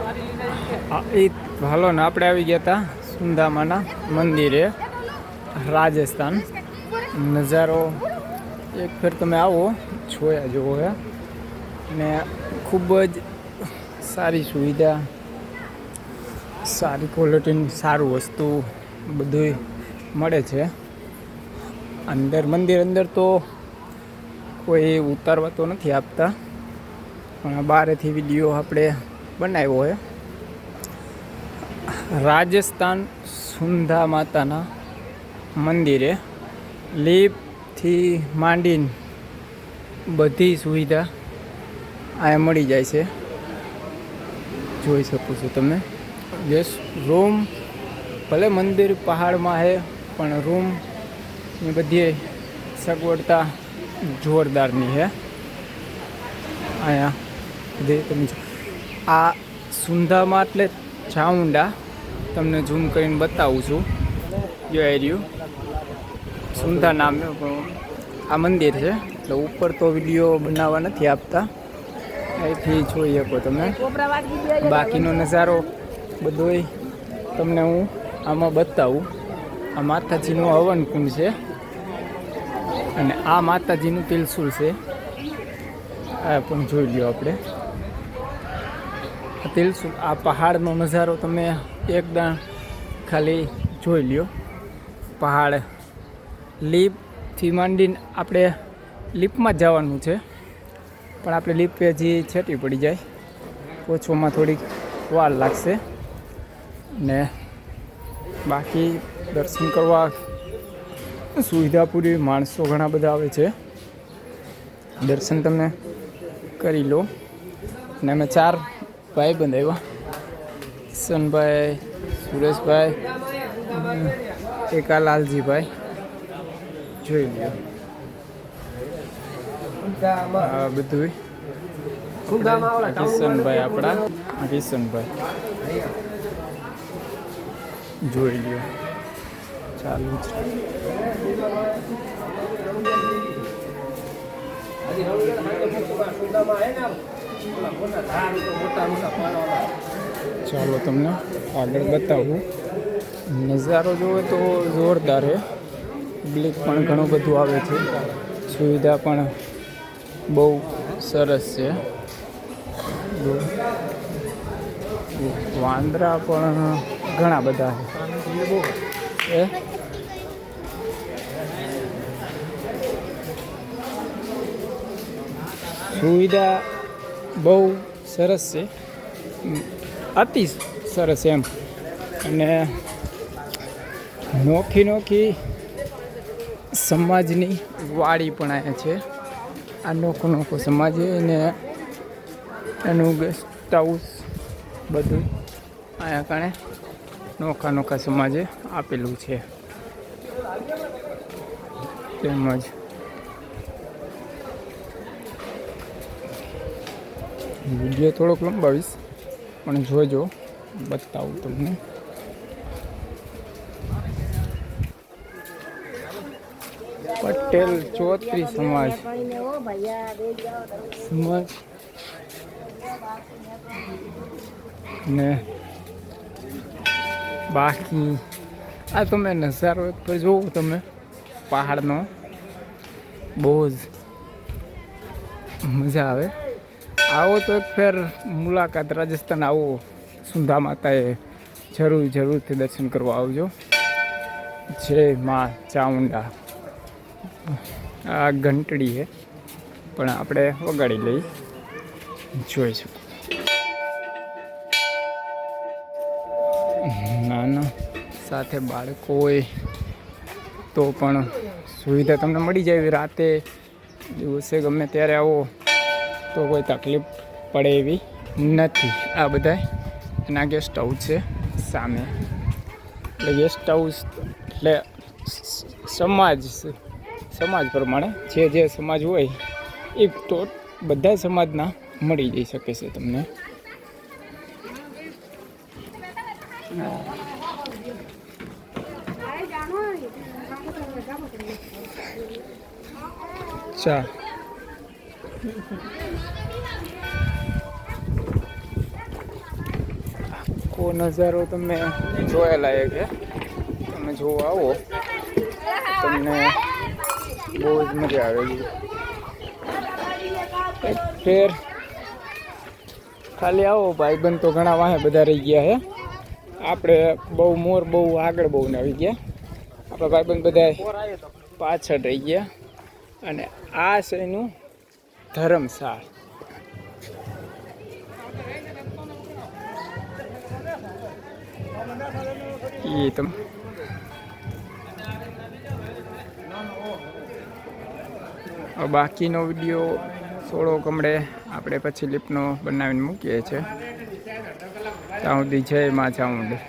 હાલો ને આપણે આવી ગયા હતા સુંદામાના મંદિરે રાજસ્થાન. નજારો એક ફેર તમે આવો જોયા જેવો હે ને ખૂબ જ સારી સુવિધા, સારી ક્વોલિટીની સારું વસ્તુ બધું મળે છે મંદિર અંદર. તો કોઈ ઉતારવા તો નથી આપતા, પણ બહારથી વિડીયો આપણે બનાવ્યો હોય. રાજસ્થાન સુંધા માતાના મંદિરે લિફ્ટથી માંડીને બધી સુવિધા અહીંયા મળી જાય છે. જોઈ શકો છો તમે. રૂમ ભલે મંદિર પહાડમાં છે, પણ રૂમની બધી સગવડતા જોરદારની છે. અહીંયા તમે આ સુંધામાં એટલે ચામુંડા તમને ઝૂમ કરીને બતાવું છું. જોઈ રહ્યું સુંધા નામ આ મંદિર છે, એટલે ઉપર તો વિડીયો બનાવવા નથી આપતા, અહીંથી જોઈ શકો તમે. બાકીનો નજારો બધોય તમને હું આમાં બતાવું. આ માતાજીનું હવન કુંડ છે અને આ માતાજીનું તિલસુલ છે. આ પણ જોઈ લ્યો આપણે. તિલસુલ આ પહાડનો નજારો તમે એકદમ ખાલી જોઈ લ્યો. પહાડ લીપથી માંડીને આપણે લીપમાં જ જવાનું છે, પણ આપણે લીપ હજી છેટી પડી જાય, ઓછોમાં થોડીક વાર લાગશે. ને બાકી દર્શન કરવા સુવિધા પૂરી, માણસો ઘણા બધા આવે છે. દર્શન તમે કરી લો. અને અમે 4 ભાઈ બંધ આવ્યા, કિશનભાઈ, સુરેશભાઈ, એકા લાલજીભાઈ. જોઈ લો આ બધું. કિશનભાઈ આપણા કિશનભાઈ જોઈ લ્યો. ચાલુ છે. ચાલો તમને આગળ બતાવું. નજારો જોવો તો જોરદાર છે. પબ્લિક પણ ઘણું બધું આવે છે, સુવિધા પણ બહુ સરસ છે. વાંદરા પણ ઘણા બધા છે. સુવિધા બહુ સરસ છે, અતિ સરસ એમ. અને નોખી સમાજની વાડી પણ અહીંયા છે. આ નોખો સમાજ ને એનું ગેસ્ટ હાઉસ બધું અહીંયા કારણે નોખા સમાજે આપેલું છે. તેમજ વિડીયો થોડોક લંબાવીશ, પણ જોજો, બતાવું તમને. પટેલ ચૌધરી સમાજ ને બાકી આ તમે નજારો એક પર જોવો તમે પહાડનો, બહુ જ મજા આવે. આવો તો એક ફેર મુલાકાત રાજસ્થાન આવો, સુંધા માતાએ જરૂરથી દર્શન કરવા આવજો. જય માં ચામુંડા. આ ઘંટડી છે, પણ આપણે વગાડી લઈ. જોઈશું નાના સાથે બાળકો હોય તો પણ સુવિધા તમને મળી જાય. રાતે દિવસે ગમે ત્યારે આવો તો કોઈ તકલીફ પડે એવી નથી. આ બધા એના ગેસ્ટ હાઉસ છે સામે. એટલે ગેસ્ટ હાઉસ એટલે સમાજ પ્રમાણે જે સમાજ હોય એ તો બધા સમાજના મળી જઈ શકે છે તમને. ચા આખો નજારો તમે જોયા લાયક છે. તમે જોવા આવો તમને બહુ જ મજા આવે છે. ફેર ખાલી આવો ભાઈબંધ તો ઘણા વાહે બધા રહી ગયા છે. આપણે બહુ આગળ બહુ ને આવી ગયા. આપણા ભાઈબંધ બધા પાછળ રહી ગયા. અને આ છે એનું ધર્મશાળ. એ તમે બાકીનો વિડીયો થોડો કમળે આપણે પછી લિપનો બનાવીને મૂકીએ છીએ. ત્યાં સુધી જય માં ચામુંડી.